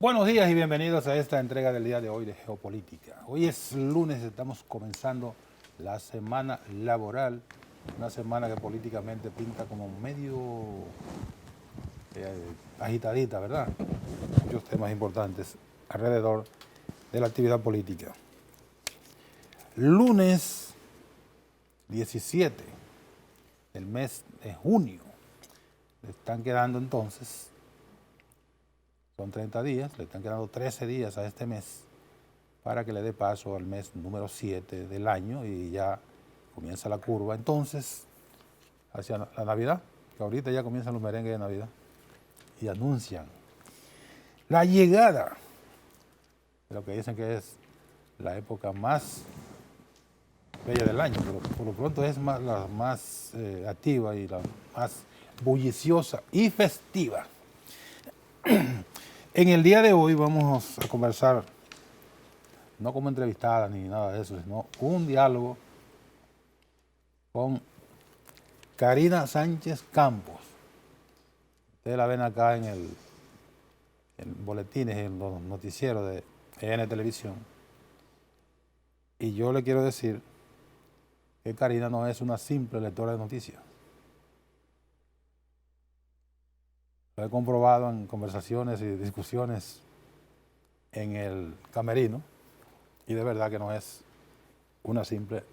Buenos días y bienvenidos a esta entrega del día de hoy de Geopolítica. Hoy es lunes, estamos comenzando la semana laboral, una semana que políticamente pinta como medio agitadita, ¿verdad? Muchos temas importantes alrededor de la actividad política. Lunes 17 del mes de junio, le están quedando entonces... Son 30 días, le están quedando 13 días a este mes para que le dé paso al mes número 7 del año y ya comienza la curva entonces hacia la Navidad, que ahorita ya comienzan los merengues de Navidad y anuncian la llegada de lo que dicen que es la época más bella del año, pero por lo pronto es la más activa y la más bulliciosa y festiva. En el día de hoy vamos a conversar, no como entrevistada ni nada de eso, sino un diálogo con Karina Sánchez Campos. Ustedes la ven acá en boletines, en los noticieros de EN Televisión. Y yo le quiero decir que Karina no es una simple lectora de noticias. Lo he comprobado en conversaciones y discusiones en el camerino y de verdad que no es una simple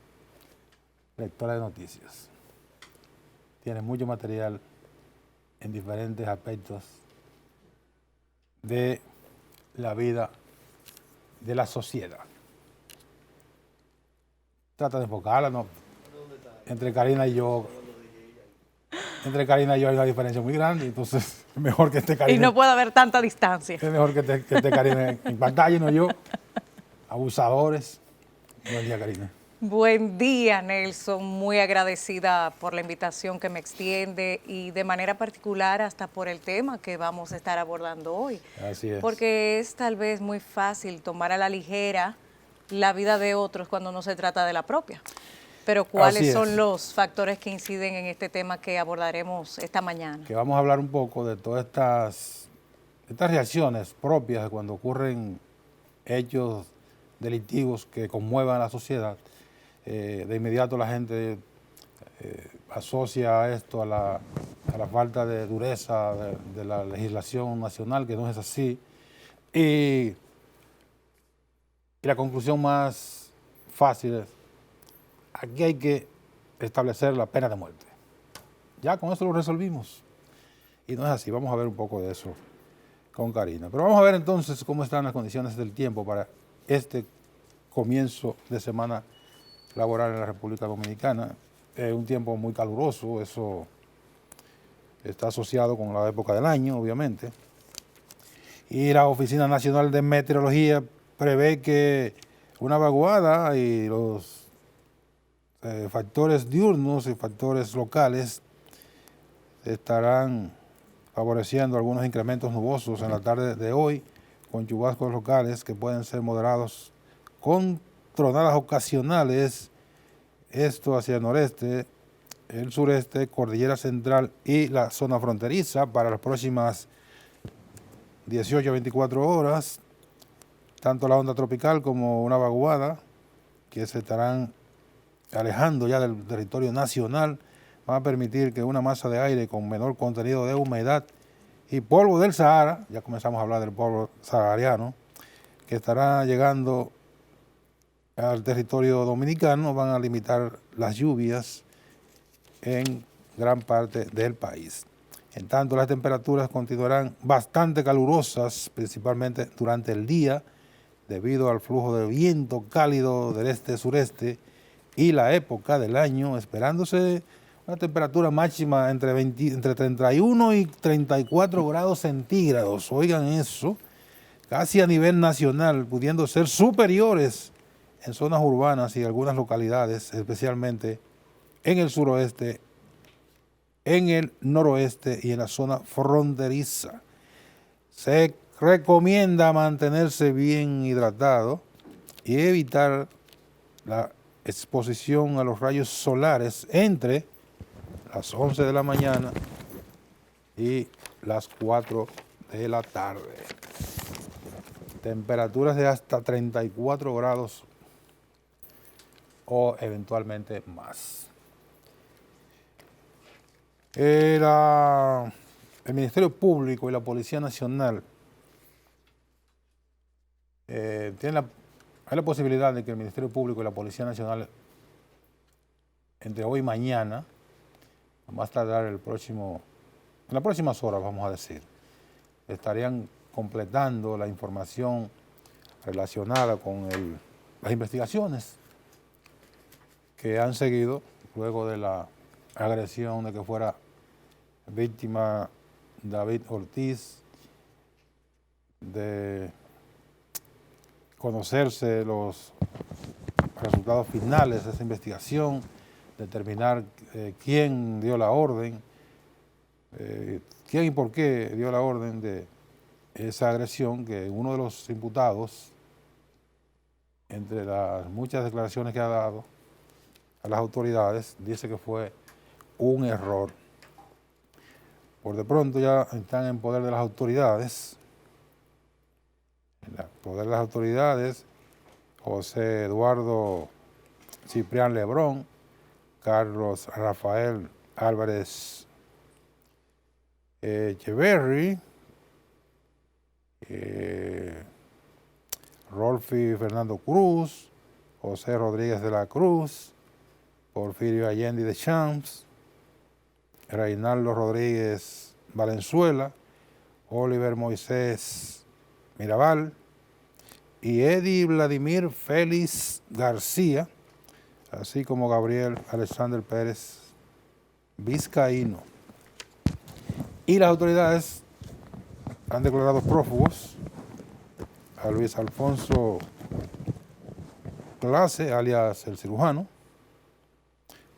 lectora de noticias. Tiene mucho material en diferentes aspectos de la vida de la sociedad. Trata de enfocarla, ¿no? Entre Karina y yo hay una diferencia muy grande, entonces es mejor que esté Karina. Y no puede haber tanta distancia. Es mejor que esté Karina en pantalla y no yo. Abusadores. Buen día, Karina. Buen día, Nelson. Muy agradecida por la invitación que me extiende y de manera particular hasta por el tema que vamos a estar abordando hoy. Así es. Porque es tal vez muy fácil tomar a la ligera la vida de otros cuando no se trata de la propia. Pero ¿cuáles son los factores que inciden en este tema que abordaremos esta mañana? Que vamos a hablar un poco de todas estas reacciones propias de cuando ocurren hechos delictivos que conmuevan a la sociedad. De inmediato la gente asocia esto a la falta de dureza de la legislación nacional, que no es así. Y la conclusión más fácil es: aquí hay que establecer la pena de muerte. Ya con eso lo resolvimos. Y no es así. Vamos a ver un poco de eso con Karina. Pero vamos a ver entonces cómo están las condiciones del tiempo para este comienzo de semana laboral en la República Dominicana. Un tiempo muy caluroso, eso está asociado con la época del año, obviamente. Y la Oficina Nacional de Meteorología prevé que una vaguada y los factores diurnos y factores locales estarán favoreciendo algunos incrementos nubosos en la tarde de hoy, con chubascos locales que pueden ser moderados con tronadas ocasionales, esto hacia el noreste, el sureste, cordillera central y la zona fronteriza para las próximas 18 a 24 horas, tanto la onda tropical como una vaguada que se estarán alejando ya del territorio nacional, van a permitir que una masa de aire con menor contenido de humedad y polvo del Sahara, ya comenzamos a hablar del polvo sahariano, que estará llegando al territorio dominicano, van a limitar las lluvias en gran parte del país. En tanto, las temperaturas continuarán bastante calurosas, principalmente durante el día, debido al flujo de viento cálido del este-sureste y la época del año, esperándose una temperatura máxima entre 31 y 34 grados centígrados. Oigan eso, casi a nivel nacional, pudiendo ser superiores en zonas urbanas y algunas localidades, especialmente en el suroeste, en el noroeste y en la zona fronteriza. Se recomienda mantenerse bien hidratado y evitar la exposición a los rayos solares entre las 11 de la mañana y las 4 de la tarde. temperaturas de hasta 34 grados o eventualmente más. El Ministerio Público y la Policía Nacional hay la posibilidad de que el Ministerio Público y la Policía Nacional entre hoy y mañana, más tardar en las próximas horas, vamos a decir, estarían completando la información relacionada con las investigaciones que han seguido luego de la agresión de que fuera víctima David Ortiz, de conocerse los resultados finales de esa investigación, determinar quién dio la orden, quién y por qué dio la orden de esa agresión, que uno de los imputados, entre las muchas declaraciones que ha dado a las autoridades, dice que fue un error. Por de pronto ya están en poder de las autoridades, José Eduardo Ciprián Lebrón, Carlos Rafael Álvarez Echeverry, Rolfi Fernando Cruz, José Rodríguez de la Cruz, Porfirio Allende de Champs, Reinaldo Rodríguez Valenzuela, Oliver Moisés Mirabal y Eddie Vladimir Félix García, así como Gabriel Alexander Pérez Vizcaíno. Y las autoridades han declarado prófugos a Luis Alfonso Clase, alias el cirujano,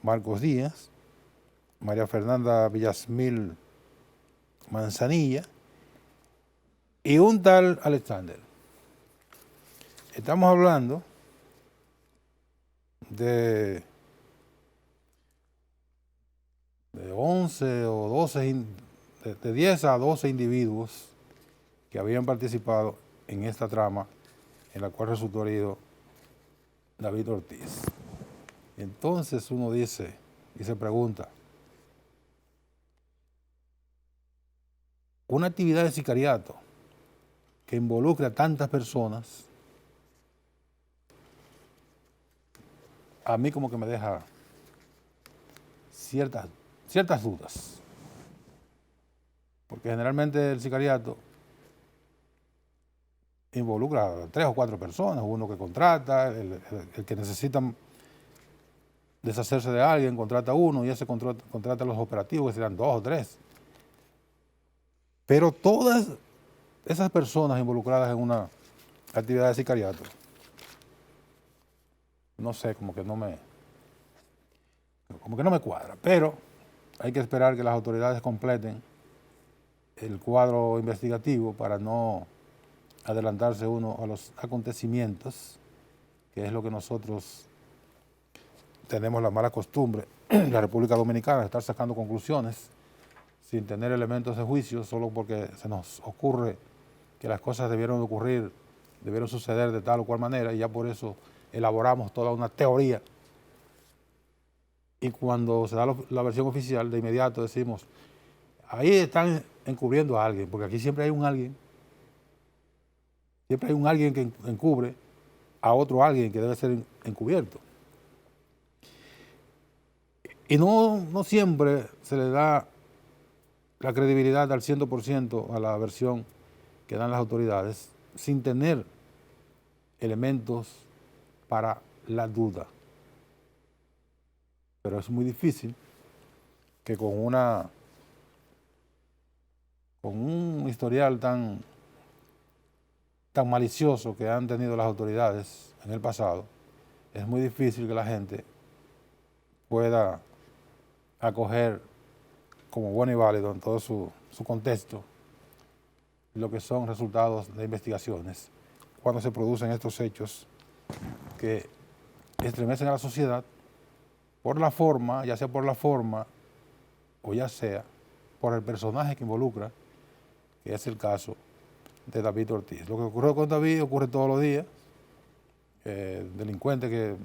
Marcos Díaz, María Fernanda Villasmil Manzanilla y un tal Alexander. Estamos hablando de 11 o 12, de 10 a 12 individuos que habían participado en esta trama en la cual resultó herido David Ortiz. Entonces uno dice y se pregunta, una actividad de sicariato que involucre a tantas personas, a mí como que me deja ciertas dudas. Porque generalmente el sicariato involucra a 3 o 4 personas, uno que contrata, el que necesita deshacerse de alguien, contrata a uno y ese contrata a los operativos, que serán 2 o 3. Pero todas esas personas involucradas en una actividad de sicariato, no sé, como que no me cuadra, pero hay que esperar que las autoridades completen el cuadro investigativo para no adelantarse uno a los acontecimientos, que es lo que nosotros tenemos la mala costumbre en la República Dominicana, de estar sacando conclusiones sin tener elementos de juicio, solo porque se nos ocurre que las cosas debieron suceder de tal o cual manera, y ya por eso elaboramos toda una teoría. Y cuando se da la versión oficial, de inmediato decimos, ahí están encubriendo a alguien, porque aquí siempre hay un alguien que encubre a otro alguien que debe ser encubierto. Y no siempre se le da la credibilidad al 100% a la versión que dan las autoridades, sin tener elementos para la duda. Pero es muy difícil que con un historial tan malicioso que han tenido las autoridades en el pasado, es muy difícil que la gente pueda acoger como bueno y válido en todo su contexto lo que son resultados de investigaciones cuando se producen estos hechos que estremecen a la sociedad por la forma, ya sea por la forma o ya sea por el personaje que involucra, que es el caso de David Ortiz. Lo que ocurrió con David ocurre todos los días. Delincuentes que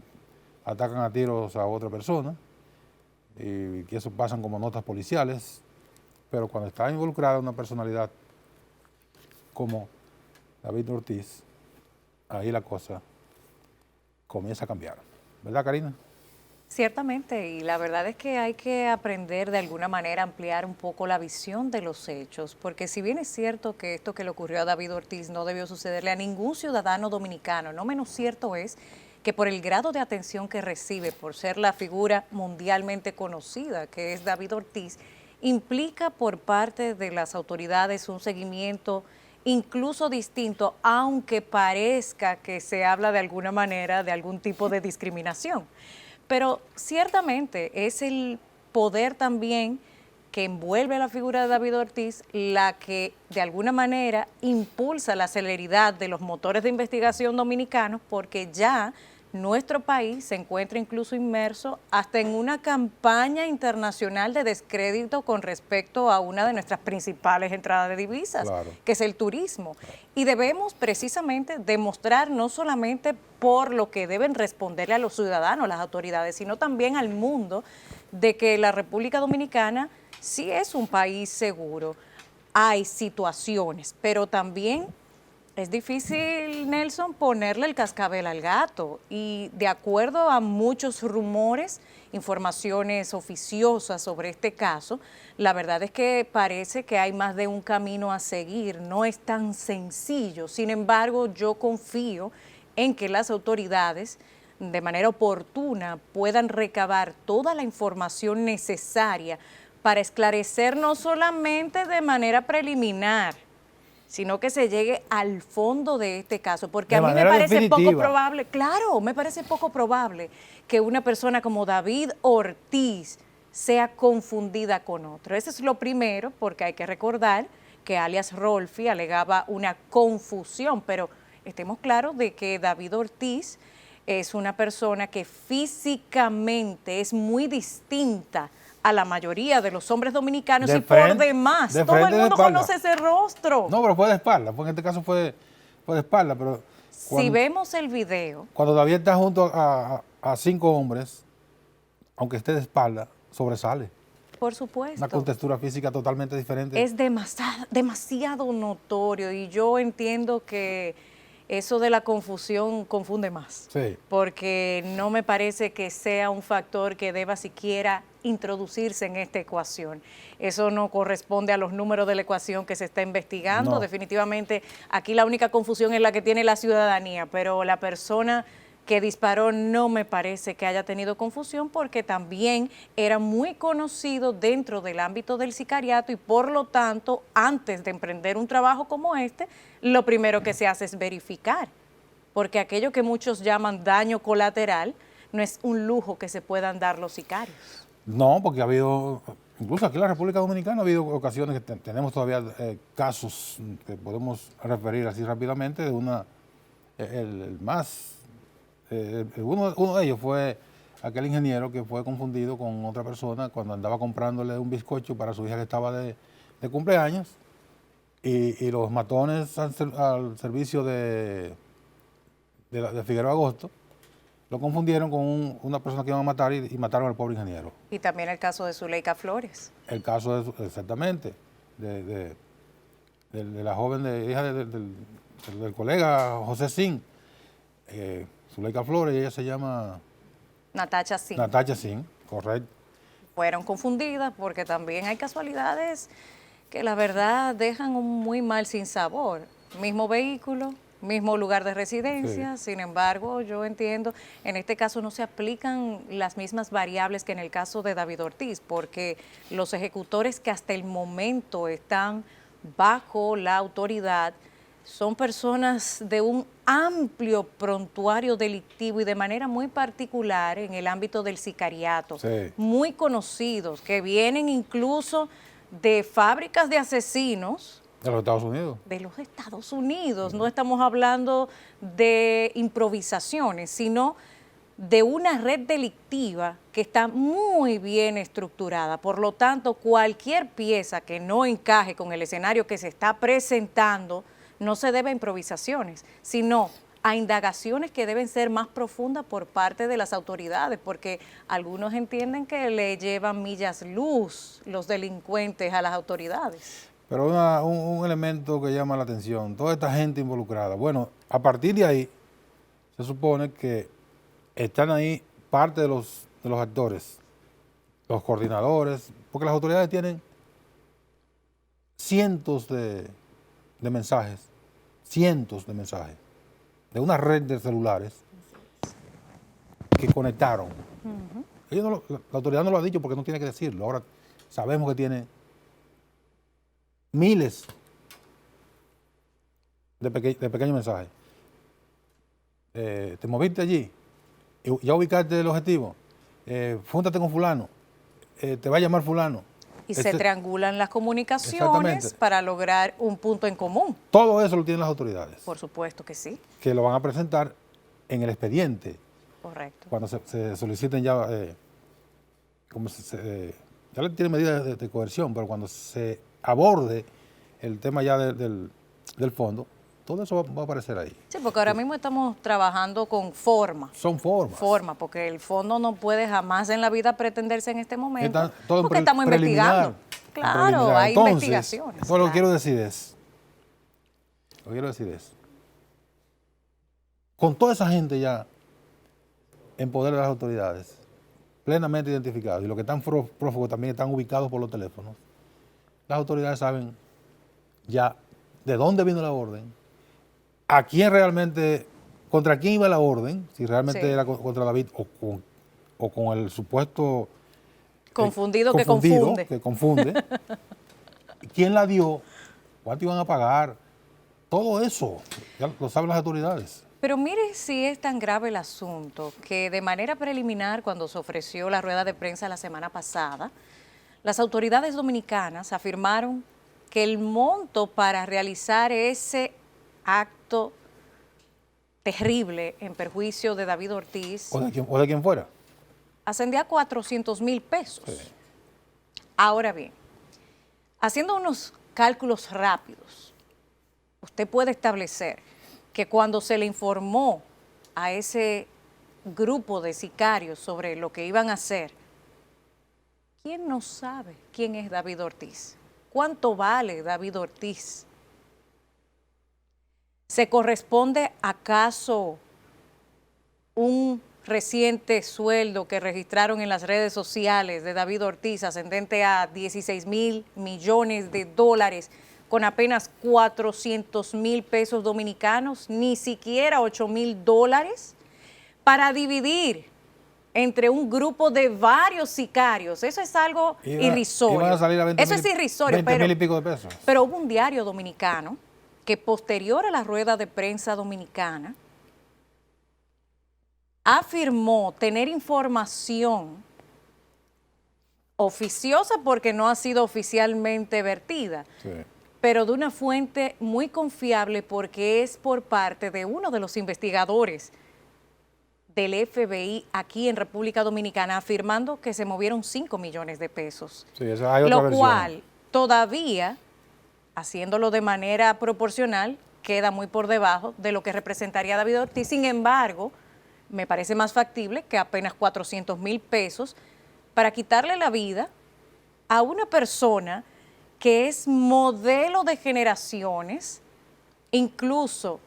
atacan a tiros a otra persona y que eso pasan como notas policiales, pero cuando está involucrada una personalidad como David Ortiz, ahí la cosa comienza a cambiar. ¿Verdad, Karina? Ciertamente, y la verdad es que hay que aprender de alguna manera a ampliar un poco la visión de los hechos, porque si bien es cierto que esto que le ocurrió a David Ortiz no debió sucederle a ningún ciudadano dominicano, no menos cierto es que por el grado de atención que recibe, por ser la figura mundialmente conocida que es David Ortiz, implica por parte de las autoridades un seguimiento incluso distinto, aunque parezca que se habla de alguna manera de algún tipo de discriminación. Pero ciertamente es el poder también que envuelve a la figura de David Ortiz la que de alguna manera impulsa la celeridad de los motores de investigación dominicanos, porque ya nuestro país se encuentra incluso inmerso hasta en una campaña internacional de descrédito con respecto a una de nuestras principales entradas de divisas, claro, que es el turismo. Claro. Y debemos precisamente demostrar no solamente por lo que deben responderle a los ciudadanos, las autoridades, sino también al mundo, de que la República Dominicana sí es un país seguro. Hay situaciones, pero también es difícil, Nelson, ponerle el cascabel al gato, y de acuerdo a muchos rumores, informaciones oficiosas sobre este caso, la verdad es que parece que hay más de un camino a seguir, no es tan sencillo. Sin embargo, yo confío en que las autoridades de manera oportuna puedan recabar toda la información necesaria para esclarecer no solamente de manera preliminar, sino que se llegue al fondo de este caso, porque a mí me parece poco probable, claro, me parece poco probable que una persona como David Ortiz sea confundida con otro. Eso es lo primero, porque hay que recordar que alias Rolfi alegaba una confusión, pero estemos claros de que David Ortiz es una persona que físicamente es muy distinta a la mayoría de los hombres dominicanos y por demás, todo el mundo conoce ese rostro. No, pero fue de espalda, porque en este caso fue de espalda, pero si vemos el video. Cuando David está junto a 5 hombres, aunque esté de espalda, sobresale. Por supuesto. Una contextura física totalmente diferente. Es demasiado notorio, y yo entiendo que eso de la confusión confunde más. Sí. Porque no me parece que sea un factor que deba siquiera introducirse en esta ecuación. Eso no corresponde a los números de la ecuación que se está investigando. No. Definitivamente aquí la única confusión es la que tiene la ciudadanía, pero la persona que disparó no me parece que haya tenido confusión, porque también era muy conocido dentro del ámbito del sicariato, y por lo tanto, antes de emprender un trabajo como este, lo primero que se hace es verificar, porque aquello que muchos llaman daño colateral no es un lujo que se puedan dar los sicarios. No, porque ha habido, incluso aquí en la República Dominicana ha habido ocasiones que tenemos todavía casos que podemos referir así rápidamente, de el más... uno de ellos fue aquel ingeniero que fue confundido con otra persona cuando andaba comprándole un bizcocho para su hija que estaba de cumpleaños, y los matones al servicio de Figueroa Agosto lo confundieron con una persona que iban a matar, y mataron al pobre ingeniero. Y también el caso de Zuleika Flores. El caso, exactamente, de la joven hija del colega José Sin. Zuleika Flores, ella se llama Natacha Sin. Natacha Sin, correcto. Fueron confundidas porque también hay casualidades que la verdad dejan un muy mal sinsabor. Mismo vehículo, mismo lugar de residencia, sí. Sin embargo, yo entiendo, en este caso no se aplican las mismas variables que en el caso de David Ortiz, porque los ejecutores que hasta el momento están bajo la autoridad son personas de un amplio prontuario delictivo y de manera muy particular en el ámbito del sicariato, sí, muy conocidos, que vienen incluso de fábricas de asesinos. ¿De los Estados Unidos? De los Estados Unidos. No estamos hablando de improvisaciones, sino de una red delictiva que está muy bien estructurada. Por lo tanto, cualquier pieza que no encaje con el escenario que se está presentando no se debe a improvisaciones, sino a indagaciones que deben ser más profundas por parte de las autoridades, porque algunos entienden que le llevan millas luz los delincuentes a las autoridades. Pero un elemento que llama la atención, toda esta gente involucrada, bueno, a partir de ahí se supone que están ahí parte de los actores, los coordinadores, porque las autoridades tienen cientos de mensajes, de una red de celulares que conectaron. La autoridad no lo ha dicho porque no tiene que decirlo. Ahora sabemos que tiene miles de pequeños mensajes. Te moviste allí, ya ubicaste el objetivo, júntate con fulano, te va a llamar fulano. Y se triangulan las comunicaciones para lograr un punto en común. Todo eso lo tienen las autoridades. Por supuesto que sí. Que lo van a presentar en el expediente. Correcto. Cuando se soliciten ya, ya le tienen medidas de coerción, pero cuando se aborde el tema ya del fondo, todo eso va a aparecer ahí. Sí, porque ahora mismo estamos trabajando con forma. Son formas. Forma, porque el fondo no puede jamás en la vida pretenderse en este momento, porque estamos investigando. Claro, hay investigaciones. Entonces, lo que quiero decir es, con toda esa gente ya en poder de las autoridades, plenamente identificados, y los que están prófugos también están ubicados por los teléfonos, las autoridades saben ya de dónde vino la orden, a quién realmente, contra quién iba la orden, si realmente era contra David o con el supuesto confundido que confunde, quién la dio, cuánto iban a pagar, todo eso ya lo saben las autoridades. Pero mire si es tan grave el asunto que de manera preliminar, cuando se ofreció la rueda de prensa la semana pasada, las autoridades dominicanas afirmaron que el monto para realizar ese acto terrible en perjuicio de David Ortiz o de quien fuera ascendía a 400,000 pesos. Sí. Ahora bien, haciendo unos cálculos rápidos, usted puede establecer que cuando se le informó a ese grupo de sicarios sobre lo que iban a hacer, ¿quién no sabe quién es David Ortiz? ¿Cuánto vale David Ortiz? ¿Se corresponde acaso un reciente sueldo que registraron en las redes sociales de David Ortiz ascendente a 16,000 millones de dólares con apenas 400,000 pesos dominicanos, ni siquiera 8,000 dólares, para dividir entre un grupo de varios sicarios? Eso es algo irrisorio. Iban a salir a 20 Eso es irrisorio. 20,000 y pico de pesos. Pero hubo un diario dominicano que posterior a la rueda de prensa dominicana afirmó tener información oficiosa porque no ha sido oficialmente vertida, Sí. pero de una fuente muy confiable porque es por parte de uno de los investigadores del FBI aquí en República Dominicana, afirmando que se movieron 5 millones de pesos. Sí, hay otra lo versión. cual todavía, haciéndolo de manera proporcional, queda muy por debajo de lo que representaría David Ortiz. Sin embargo, me parece más factible que apenas 400,000 pesos para quitarle la vida a una persona que es modelo de generaciones, incluso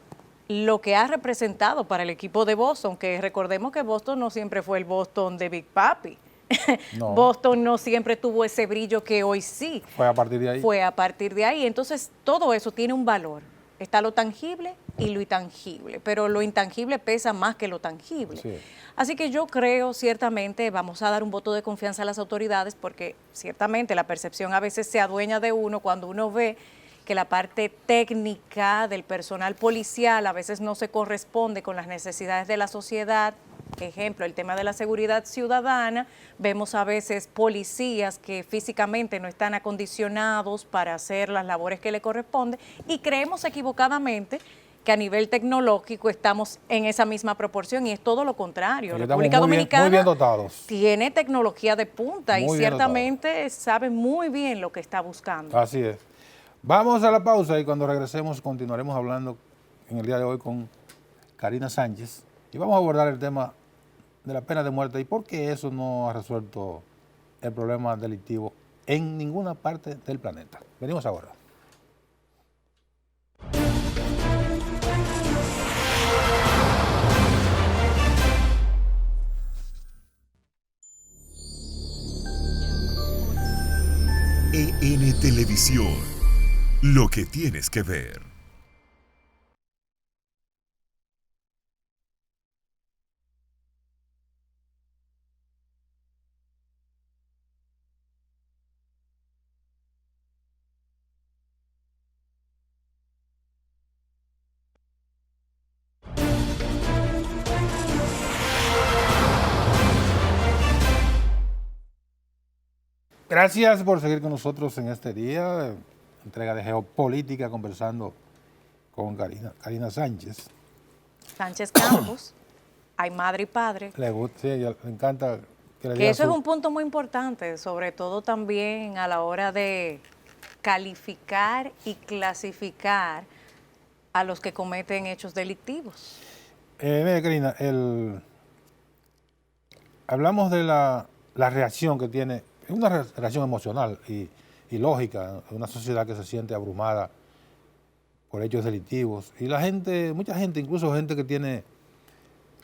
lo que ha representado para el equipo de Boston, que recordemos que Boston no siempre fue el Boston de Big Papi. No. Boston no siempre tuvo ese brillo que hoy sí. Fue a partir de ahí. Fue a partir de ahí. Entonces, todo eso tiene un valor. Está lo tangible y lo intangible, pero lo intangible pesa más que lo tangible. Sí. Así que yo creo, ciertamente, vamos a dar un voto de confianza a las autoridades porque ciertamente la percepción a veces se adueña de uno cuando uno ve que la parte técnica del personal policial a veces no se corresponde con las necesidades de la sociedad. Ejemplo, el tema de la seguridad ciudadana, vemos a veces policías que físicamente no están acondicionados para hacer las labores que le corresponden y creemos equivocadamente que a nivel tecnológico estamos en esa misma proporción y es todo lo contrario. República Dominicana muy bien dotados. Tiene tecnología de punta Muy y ciertamente sabe muy bien lo que está buscando. Así es. Vamos a la pausa y cuando regresemos continuaremos hablando en el día de hoy con Karina Sánchez y vamos a abordar el tema de la pena de muerte y por qué eso no ha resuelto el problema delictivo en ninguna parte del planeta. Venimos ahora. EN Televisión, lo que tienes que ver. Gracias por seguir con nosotros en este día, entrega de Geopolítica, conversando con Karina Sánchez. Sánchez Campos, hay madre y padre. Le gusta, sí, le encanta que le Que digan eso es un punto muy importante, sobre todo también a la hora de calificar y clasificar a los que cometen hechos delictivos. Mire, Karina, hablamos de la reacción que tiene, es una reacción emocional y lógica de una sociedad que se siente abrumada por hechos delictivos. Y la gente, mucha gente, incluso gente que tiene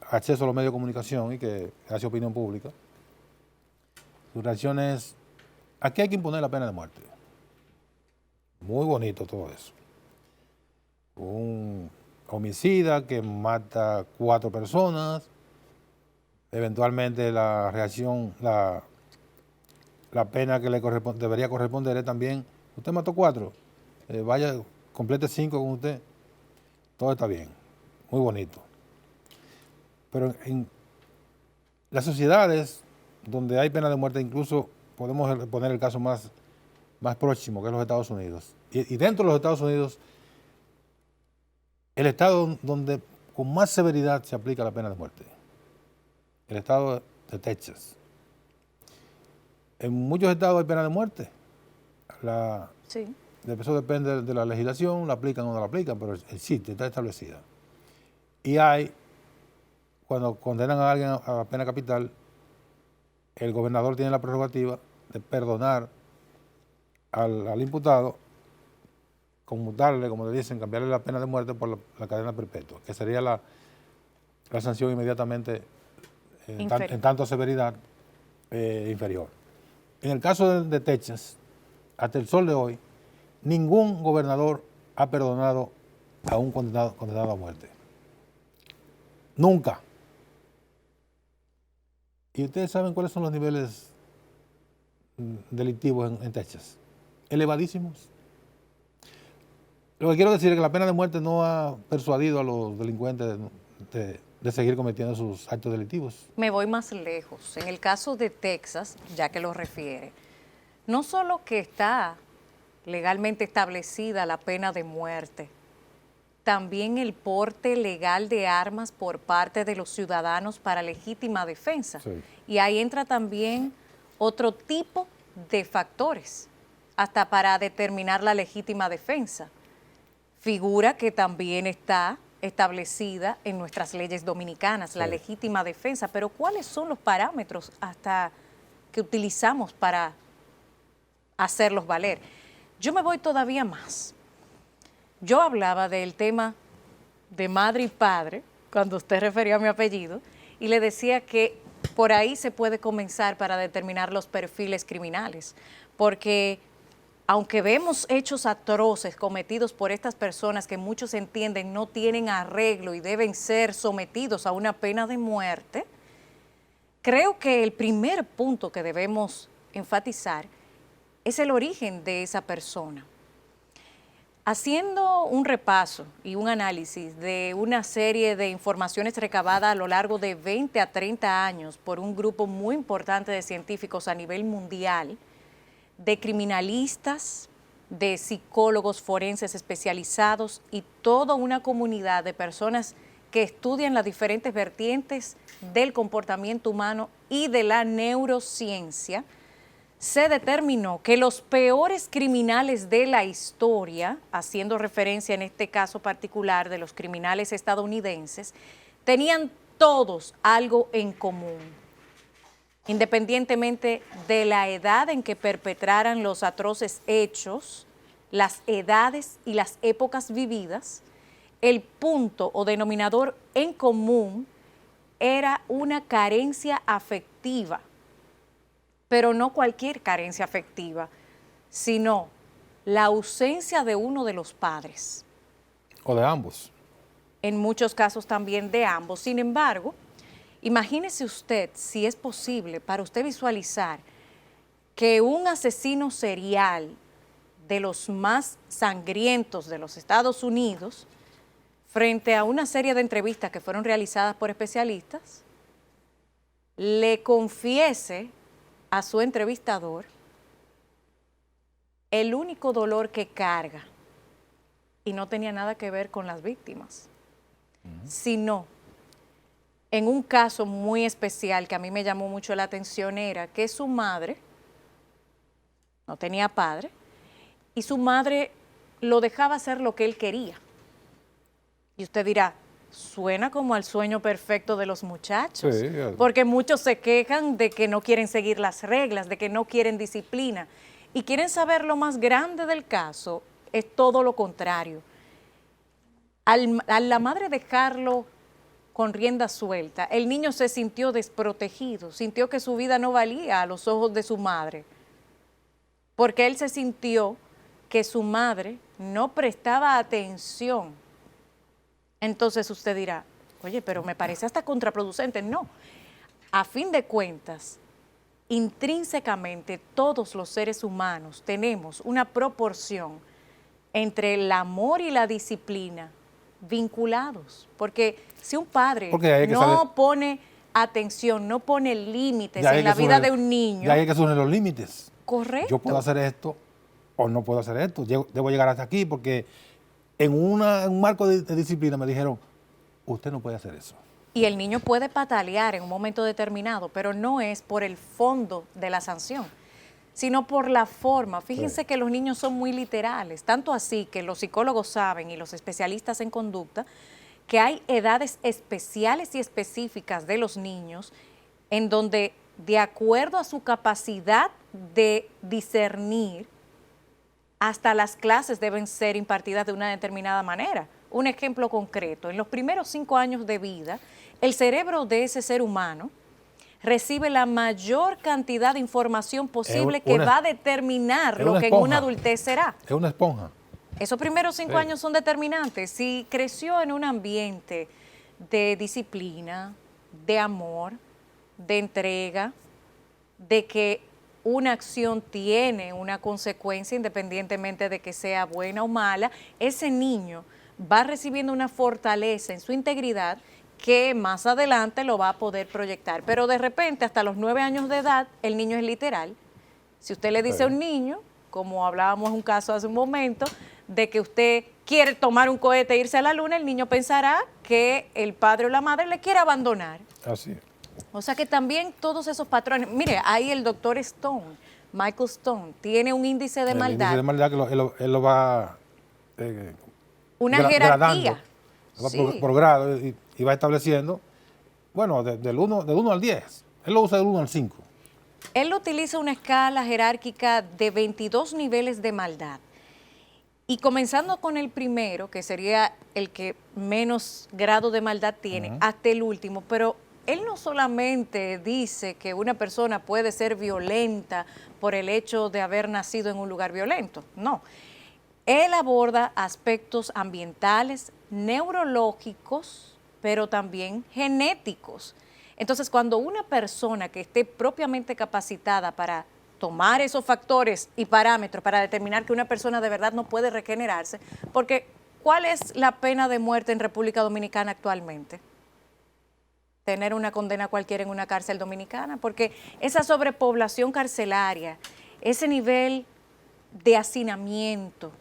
acceso a los medios de comunicación y que hace opinión pública, su reacción es, aquí hay que imponer la pena de muerte. Muy bonito todo eso. Un homicida que mata 4 personas, eventualmente la reacción, la pena que le debería corresponder es también, usted mató 4, vaya, complete 5 con usted, todo está bien, muy bonito. Pero en las sociedades donde hay pena de muerte, incluso podemos poner el caso más próximo, que es los Estados Unidos. Y dentro de los Estados Unidos, el estado donde con más severidad se aplica la pena de muerte, el estado de Texas. En muchos estados hay pena de muerte. Sí. Eso depende de la legislación, la aplican o no la aplican, pero existe, está establecida. Y cuando condenan a alguien a la pena capital, el gobernador tiene la prerrogativa de perdonar al imputado, conmutarle, como le dicen, cambiarle la pena de muerte por la cadena perpetua, que sería la sanción inmediatamente en tanto severidad inferior. En el caso de Texas, hasta el sol de hoy, ningún gobernador ha perdonado a un condenado a muerte. Nunca. ¿Y ustedes saben cuáles son los niveles delictivos en Texas? Elevadísimos. Lo que quiero decir es que la pena de muerte no ha persuadido a los delincuentes de seguir cometiendo sus actos delictivos. Me voy más lejos. En el caso de Texas, ya que lo refiere, no solo que está legalmente establecida la pena de muerte, también el porte legal de armas por parte de los ciudadanos para legítima defensa. Sí. Y ahí entra también otro tipo de factores, hasta para determinar la legítima defensa. Figura que también está establecida en nuestras leyes dominicanas, sí, la legítima defensa. Pero ¿cuáles son los parámetros hasta que utilizamos para hacerlos valer? Yo me voy todavía más. Yo hablaba del tema de madre y padre, cuando usted refería a mi apellido, y le decía que por ahí se puede comenzar para determinar los perfiles criminales, porque aunque vemos hechos atroces cometidos por estas personas que muchos entienden no tienen arreglo y deben ser sometidos a una pena de muerte, creo que el primer punto que debemos enfatizar es el origen de esa persona. Haciendo un repaso y un análisis de una serie de informaciones recabadas a lo largo de 20 a 30 años por un grupo muy importante de científicos a nivel mundial, de criminalistas, de psicólogos forenses especializados y toda una comunidad de personas que estudian las diferentes vertientes del comportamiento humano y de la neurociencia, se determinó que los peores criminales de la historia, haciendo referencia en este caso particular de los criminales estadounidenses, tenían todos algo en común, independientemente de la edad en que perpetraran los atroces hechos, las edades y las épocas vividas. El punto o denominador en común era una carencia afectiva, pero no cualquier carencia afectiva, sino la ausencia de uno de los padres. O de ambos. En muchos casos también de ambos. Sin embargo, imagínese usted si es posible para usted visualizar que un asesino serial de los más sangrientos de los Estados Unidos, frente a una serie de entrevistas que fueron realizadas por especialistas, le confiese a su entrevistador el único dolor que carga, y no tenía nada que ver con las víctimas, sino en un caso muy especial que a mí me llamó mucho la atención, era que su madre no tenía padre y su madre lo dejaba hacer lo que él quería. Y usted dirá, suena como al sueño perfecto de los muchachos, Sí, porque muchos se quejan de que no quieren seguir las reglas, de que no quieren disciplina, y quieren saber lo más grande del caso, es todo lo contrario. A la madre dejarlo con rienda suelta, el niño se sintió desprotegido, sintió que su vida no valía a los ojos de su madre, porque él se sintió que su madre no prestaba atención. Entonces usted dirá, oye, pero me parece hasta contraproducente. No, a fin de cuentas, intrínsecamente todos los seres humanos tenemos una proporción entre el amor y la disciplina vinculados. Porque si un padre no pone atención, no pone límites en la vida de un niño. Ya hay que poner los límites. Correcto. Yo puedo hacer esto o no puedo hacer esto. Debo llegar hasta aquí porque en un marco de disciplina me dijeron, usted no puede hacer eso. Y el niño puede patalear en un momento determinado, pero no es por el fondo de la sanción, sino por la forma. Fíjense que los niños son muy literales, tanto así que los psicólogos saben y los especialistas en conducta que hay edades especiales y específicas de los niños en donde, de acuerdo a su capacidad de discernir, hasta las clases deben ser impartidas de una determinada manera. Un ejemplo concreto, en los primeros 5 años de vida, el cerebro de ese ser humano recibe la mayor cantidad de información posible que va a determinar lo que en una adultez será. Es una esponja. Esos primeros 5 años son determinantes. Si creció en un ambiente de disciplina, de amor, de entrega, de que una acción tiene una consecuencia independientemente de que sea buena o mala, ese niño va recibiendo una fortaleza en su integridad que más adelante lo va a poder proyectar. Pero de repente, hasta los 9 años de edad, el niño es literal. Si usted le dice a un niño, como hablábamos en un caso hace un momento, de que usted quiere tomar un cohete e irse a la luna, el niño pensará que el padre o la madre le quiere abandonar. Así es. O sea que también todos esos patrones, mire, ahí el doctor Stone, Michael Stone, tiene un índice de maldad. El índice de maldad que él lo va una jerarquía. Gradando, por grado y va estableciendo, bueno, del 1 al 10. Él lo usa del 1 al 5. Él utiliza una escala jerárquica de 22 niveles de maldad. Y comenzando con el primero, que sería el que menos grado de maldad tiene, hasta el último, pero él no solamente dice que una persona puede ser violenta por el hecho de haber nacido en un lugar violento, no. Él aborda aspectos ambientales, neurológicos, pero también genéticos. Entonces, cuando una persona que esté propiamente capacitada para tomar esos factores y parámetros para determinar que una persona de verdad no puede regenerarse, porque ¿cuál es la pena de muerte en República Dominicana actualmente? Tener una condena cualquiera en una cárcel dominicana, porque esa sobrepoblación carcelaria, ese nivel de hacinamiento,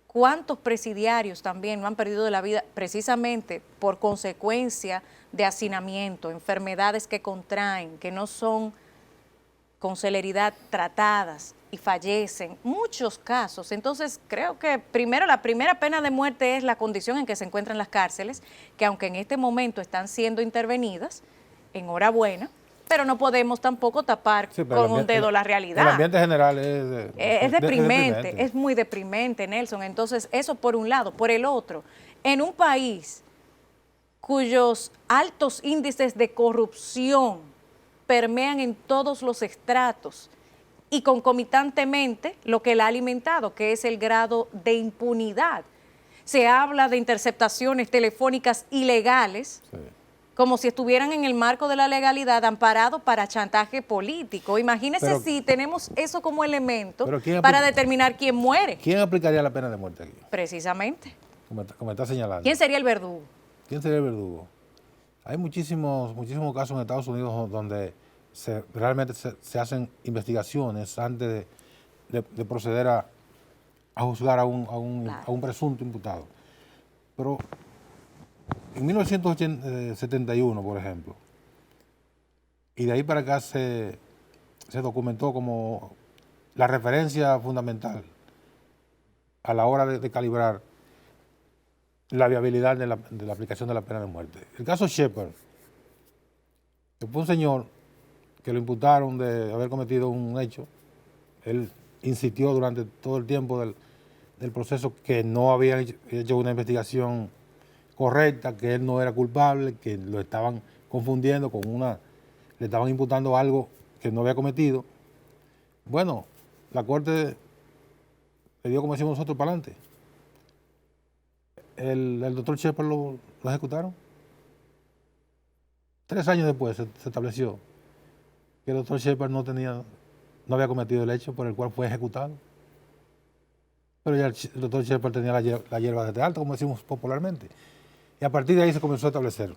¿cuántos presidiarios también no han perdido la vida precisamente por consecuencia de hacinamiento, enfermedades que contraen, que no son con celeridad tratadas y fallecen, muchos casos. Entonces, creo que primero la primera pena de muerte es la condición en que se encuentran las cárceles, que aunque en este momento están siendo intervenidas, enhorabuena, pero no podemos tampoco tapar con un dedo la realidad. El ambiente general es deprimente, es muy deprimente, Nelson. Entonces, eso por un lado. Por el otro, en un país cuyos altos índices de corrupción permean en todos los estratos y concomitantemente lo que la ha alimentado, que es el grado de impunidad. Se habla de interceptaciones telefónicas ilegales, sí, como si estuvieran en el marco de la legalidad, amparados para chantaje político. Imagínese si tenemos eso como elemento para determinar quién muere. ¿Quién aplicaría la pena de muerte aquí? Precisamente. Como está señalando. ¿Quién sería el verdugo? ¿Quién sería el verdugo? Hay muchísimos casos en Estados Unidos donde realmente se hacen investigaciones antes de proceder a juzgar a un presunto imputado. Pero en 1971, por ejemplo, y de ahí para acá se documentó como la referencia fundamental a la hora de calibrar la viabilidad de la aplicación de la pena de muerte. El caso Shepard, que fue un señor que lo imputaron de haber cometido un hecho. Él insistió durante todo el tiempo del proceso que no había hecho una investigación correcta, que él no era culpable, que lo estaban confundiendo le estaban imputando algo que no había cometido. Bueno, la corte le dio, como decimos nosotros, para adelante. El doctor Shepard lo ejecutaron. 3 años después se estableció que el doctor Shepard no había cometido el hecho por el cual fue ejecutado. Pero ya el doctor Shepard tenía la hierba desde alta, como decimos popularmente. Y a partir de ahí se comenzó a establecer.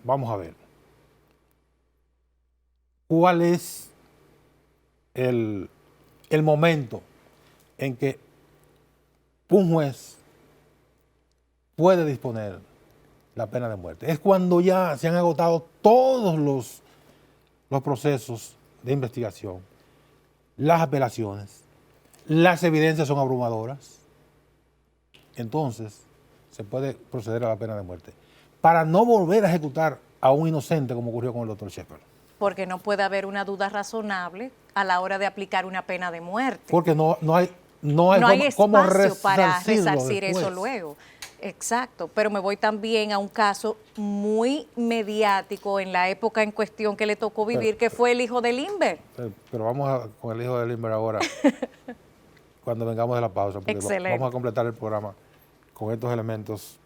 Vamos a ver. ¿Cuál es el momento en que un juez puede disponer la pena de muerte? Es cuando ya se han agotado todos los procesos de investigación, las apelaciones, las evidencias son abrumadoras. Entonces, se puede proceder a la pena de muerte para no volver a ejecutar a un inocente como ocurrió con el doctor Shepard. Porque no puede haber una duda razonable a la hora de aplicar una pena de muerte. Porque no hay cómo para resarcir eso luego. Exacto, pero me voy también a un caso muy mediático en la época en cuestión que le tocó vivir, que fue el hijo de Limber. Pero vamos con el hijo de Limber ahora, cuando vengamos de la pausa, porque vamos a completar el programa con estos elementos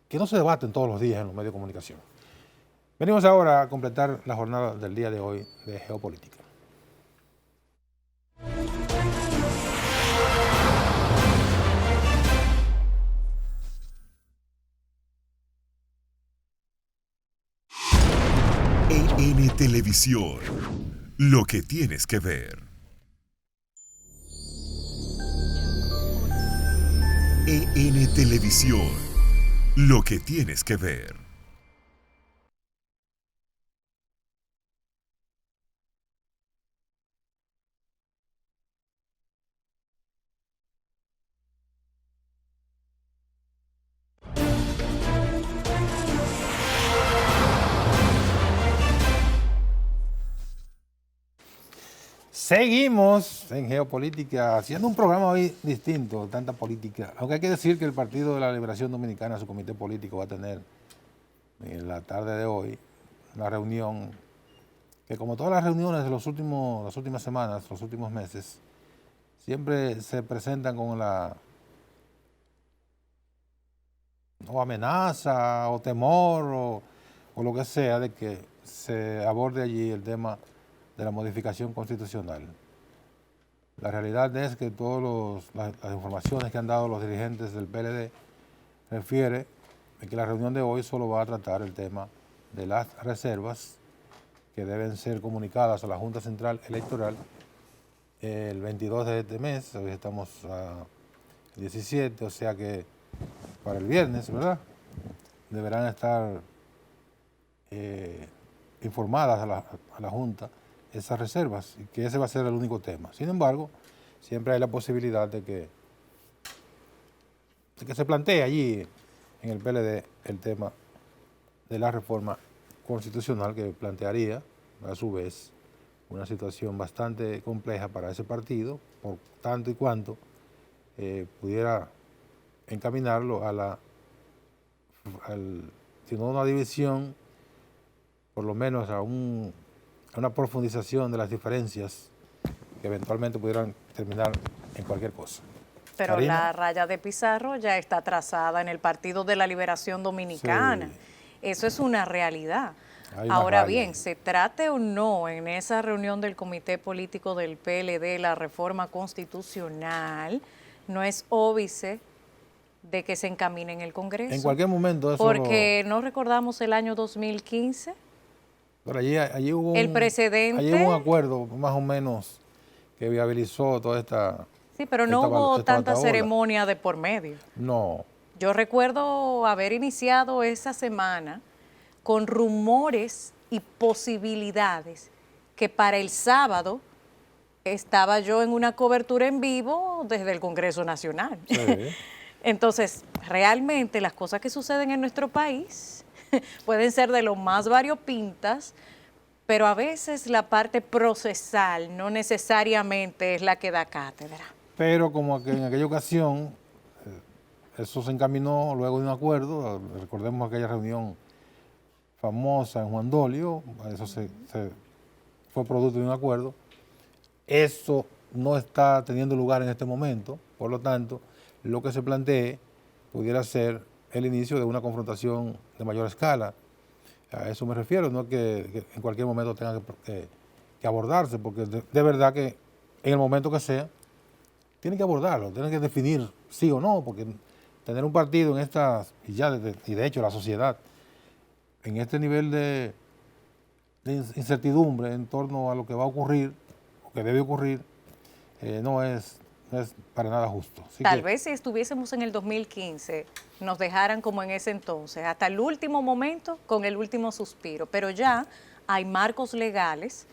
que no se debaten todos los días en los medios de comunicación. Venimos ahora a completar la jornada del día de hoy de geopolítica. EN Televisión, lo que tienes que ver. EN Televisión, lo que tienes que ver. Seguimos en geopolítica, haciendo un programa hoy distinto, tanta política. Aunque hay que decir que el Partido de la Liberación Dominicana, su comité político, va a tener en la tarde de hoy una reunión que, como todas las reuniones de las últimas semanas, los últimos meses, siempre se presentan con la amenaza o temor o lo que sea de que se aborde allí el tema de la modificación constitucional. La realidad es que todas las informaciones que han dado los dirigentes del PLD refiere a que la reunión de hoy solo va a tratar el tema de las reservas que deben ser comunicadas a la Junta Central Electoral el 22 de este mes. Hoy estamos a 17, o sea que para el viernes, ¿verdad? Deberán estar informadas a la Junta esas reservas, y que ese va a ser el único tema. Sin embargo, siempre hay la posibilidad de que se plantee allí en el PLD el tema de la reforma constitucional, que plantearía a su vez una situación bastante compleja para ese partido, por tanto y cuanto pudiera encaminarlo si no una división, por lo menos a una profundización de las diferencias que eventualmente pudieran terminar en cualquier cosa. Pero Karina. La raya de Pizarro ya está trazada en el Partido de la Liberación Dominicana. Sí. Eso es una realidad. Ahora bien, se trate o no en esa reunión del Comité Político del PLD la reforma constitucional, no es óbice de que se encamine en el Congreso. En cualquier momento eso porque no recordamos el año 2015. Pero allí hubo el precedente. Allí hubo un acuerdo más o menos que viabilizó toda esta... Sí, pero no hubo tanta ceremonia de por medio. No. Yo recuerdo haber iniciado esa semana con rumores y posibilidades que para el sábado estaba yo en una cobertura en vivo desde el Congreso Nacional. Sí. Entonces, realmente las cosas que suceden en nuestro país pueden ser de lo más variopintas, pero a veces la parte procesal no necesariamente es la que da cátedra. Pero como que en aquella ocasión eso se encaminó luego de un acuerdo, recordemos aquella reunión famosa en Juan Dolio, eso fue producto de un acuerdo. Eso no está teniendo lugar en este momento, por lo tanto, lo que se plantee pudiera ser el inicio de una confrontación de mayor escala. A eso me refiero, no que en cualquier momento tenga que abordarse, porque de verdad que en el momento que sea, tiene que abordarlo, tiene que definir sí o no, porque tener un partido en estas, y de hecho la sociedad, en este nivel de incertidumbre en torno a lo que va a ocurrir, o que debe ocurrir, no es para nada justo. Tal vez si estuviésemos en el 2015, nos dejaran como en ese entonces, hasta el último momento, con el último suspiro, pero ya hay marcos legales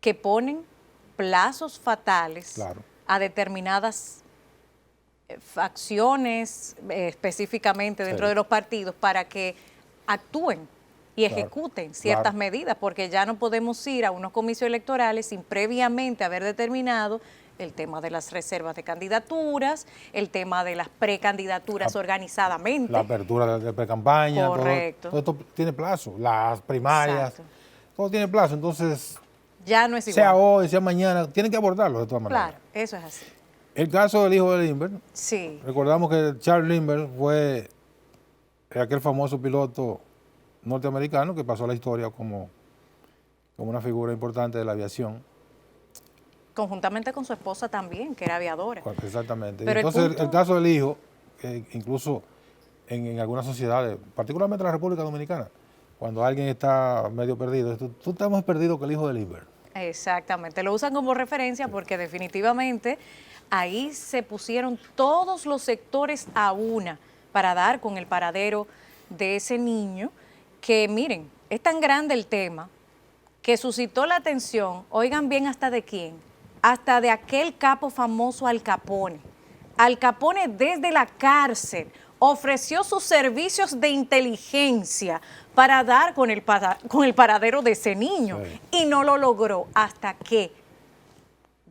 que ponen plazos fatales, claro, a determinadas facciones, específicamente dentro de los partidos, para que actúen y ejecuten ciertas medidas, porque ya no podemos ir a unos comicios electorales sin previamente haber determinado el tema de las reservas de candidaturas, el tema de las precandidaturas organizadamente. La apertura de precampaña. Correcto. Todo esto tiene plazo, las primarias, exacto, todo tiene plazo, entonces ya no es igual. Sea hoy, sea mañana, tienen que abordarlo de todas maneras. Claro, eso es así. El caso del hijo de Lindbergh, sí, recordamos que Charles Lindbergh fue aquel famoso piloto norteamericano que pasó a la historia como una figura importante de la aviación. Conjuntamente con su esposa también, que era aviadora. Exactamente. Pero entonces el caso del hijo, incluso en algunas sociedades, particularmente en la República Dominicana, cuando alguien está medio perdido, tú estás más perdido que el hijo de Lindbergh. Exactamente, lo usan como referencia porque definitivamente ahí se pusieron todos los sectores a una para dar con el paradero de ese niño, que miren, es tan grande el tema que suscitó la atención, oigan bien hasta de quién, hasta de aquel capo famoso Al Capone. Al Capone desde la cárcel ofreció sus servicios de inteligencia para dar con el paradero de ese niño, sí, y no lo logró hasta que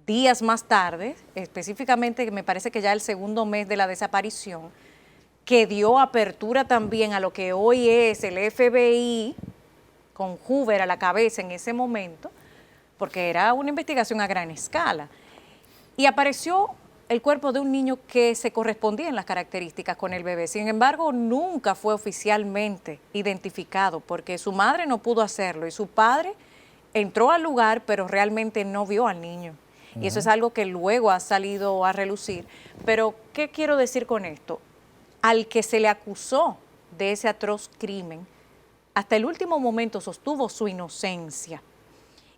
días más tarde, específicamente me parece que ya el segundo mes de la desaparición, que dio apertura también a lo que hoy es el FBI, con Hoover a la cabeza en ese momento, porque era una investigación a gran escala, y apareció el cuerpo de un niño que se correspondía en las características con el bebé. Sin embargo, nunca fue oficialmente identificado porque su madre no pudo hacerlo y su padre entró al lugar, pero realmente no vio al niño. Y eso es algo que luego ha salido a relucir. Pero, ¿qué quiero decir con esto? Al que se le acusó de ese atroz crimen, hasta el último momento sostuvo su inocencia.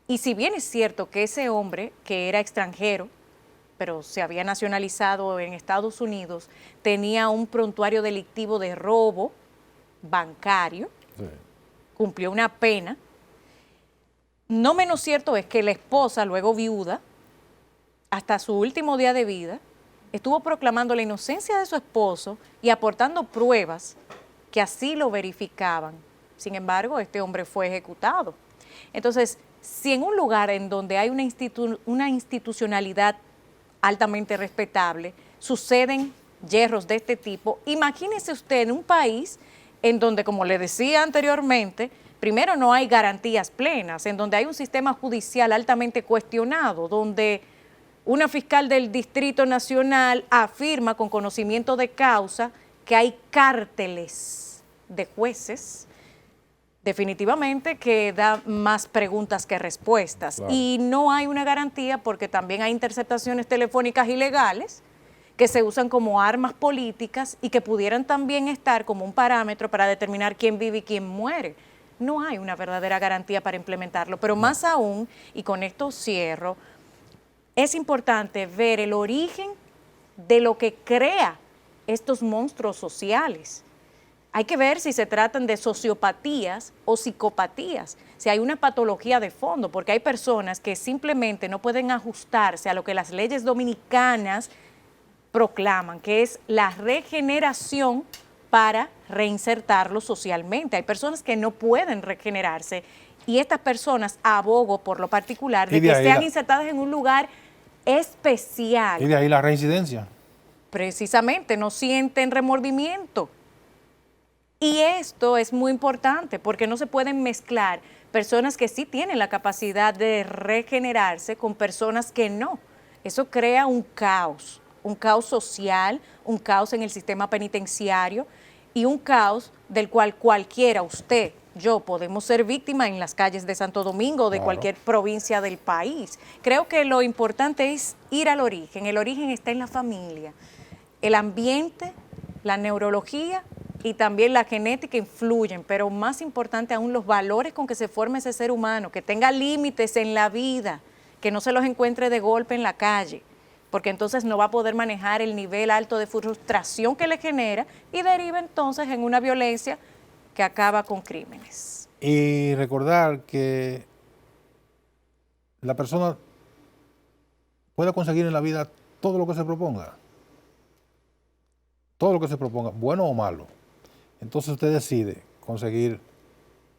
Y si bien es cierto que ese hombre, que era extranjero, pero se había nacionalizado en Estados Unidos, tenía un prontuario delictivo de robo bancario, sí, cumplió una pena, No menos cierto es que la esposa, luego viuda, hasta su último día de vida, estuvo proclamando la inocencia de su esposo y aportando pruebas que así lo verificaban. Sin embargo, este hombre fue ejecutado. Entonces, si en un lugar en donde hay una institucionalidad altamente respetable, suceden yerros de este tipo, imagínese usted en un país en donde, como le decía anteriormente, primero no hay garantías plenas, en donde hay un sistema judicial altamente cuestionado, donde una fiscal del Distrito Nacional afirma con conocimiento de causa que hay cárteles de jueces, definitivamente que da más preguntas que respuestas. Claro. Y no hay una garantía porque también hay interceptaciones telefónicas ilegales que se usan como armas políticas y que pudieran también estar como un parámetro para determinar quién vive y quién muere. No hay una verdadera garantía para implementarlo, pero más aún, y con esto cierro, es importante ver el origen de lo que crea estos monstruos sociales. Hay que ver si se tratan de sociopatías o psicopatías, si hay una patología de fondo, porque hay personas que simplemente no pueden ajustarse a lo que las leyes dominicanas proclaman, que es la regeneración para reinsertarlos socialmente. Hay personas que no pueden regenerarse y estas personas abogo por lo particular de que sean insertadas en un lugar especial. Y de ahí la reincidencia. Precisamente, no sienten remordimiento. Y esto es muy importante porque no se pueden mezclar personas que sí tienen la capacidad de regenerarse con personas que no. Eso crea un caos social, un caos en el sistema penitenciario y un caos del cual cualquiera, usted, yo, podemos ser víctimas en las calles de Santo Domingo o de cualquier provincia del país. Creo que lo importante es ir al origen. El origen está en la familia. El ambiente, la neurología y también la genética influyen, pero más importante aún los valores con que se forma ese ser humano, que tenga límites en la vida, que no se los encuentre de golpe en la calle, porque entonces no va a poder manejar el nivel alto de frustración que le genera y deriva entonces en una violencia que acaba con crímenes. Y recordar que la persona puede conseguir en la vida todo lo que se proponga. Todo lo que se proponga, bueno o malo. Entonces usted decide conseguir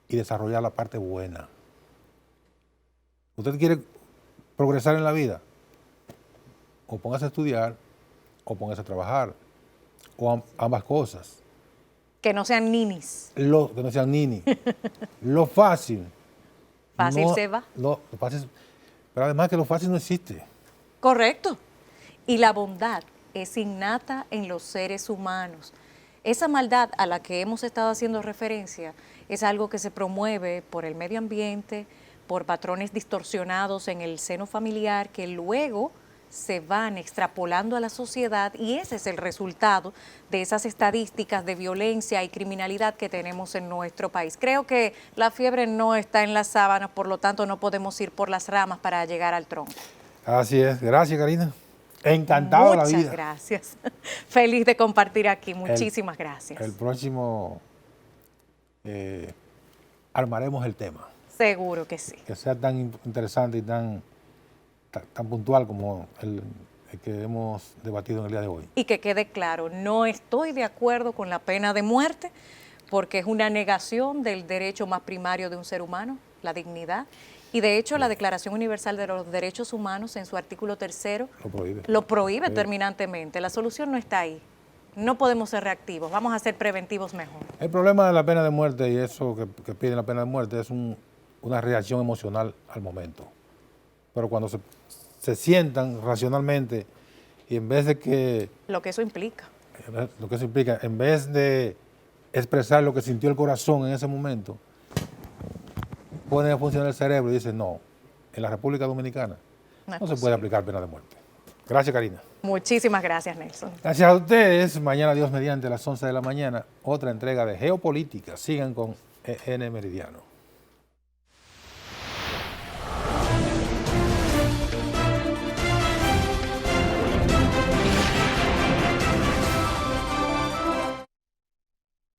y desarrollar la parte buena. Usted quiere progresar en la vida, o póngase a estudiar, o póngase a trabajar, o ambas cosas. Que no sean ninis. Que no sean ninis. Lo fácil. Fácil no, se va. Lo fácil, pero además que lo fácil no existe. Correcto. Y la bondad es innata en los seres humanos. Esa maldad a la que hemos estado haciendo referencia es algo que se promueve por el medio ambiente, por patrones distorsionados en el seno familiar que luego se van extrapolando a la sociedad y ese es el resultado de esas estadísticas de violencia y criminalidad que tenemos en nuestro país. Creo que la fiebre no está en las sábanas, por lo tanto no podemos ir por las ramas para llegar al tronco. Así es. Gracias, Karina. Encantado de la vida. Muchas gracias. Feliz de compartir aquí. Muchísimas gracias. El próximo armaremos el tema. Seguro que sí. Que sea tan interesante y tan puntual como el que hemos debatido en el día de hoy. Y que quede claro, no estoy de acuerdo con la pena de muerte porque es una negación del derecho más primario de un ser humano, la dignidad. Y de hecho, la Declaración Universal de los Derechos Humanos, en su artículo 3º, lo prohíbe terminantemente. La solución no está ahí. No podemos ser reactivos, vamos a ser preventivos mejor. El problema de la pena de muerte y eso que piden la pena de muerte es una reacción emocional al momento. Pero cuando se sientan racionalmente y en vez de que... Lo que eso implica. En vez de expresar lo que sintió el corazón en ese momento, pone a funcionar el cerebro y dice, no, en la República Dominicana no se puede aplicar pena de muerte. Gracias, Karina. Muchísimas gracias, Nelson. Gracias a ustedes. Mañana, Dios mediante, a las 11 de la mañana, otra entrega de Geopolítica. Sigan con EN Meridiano.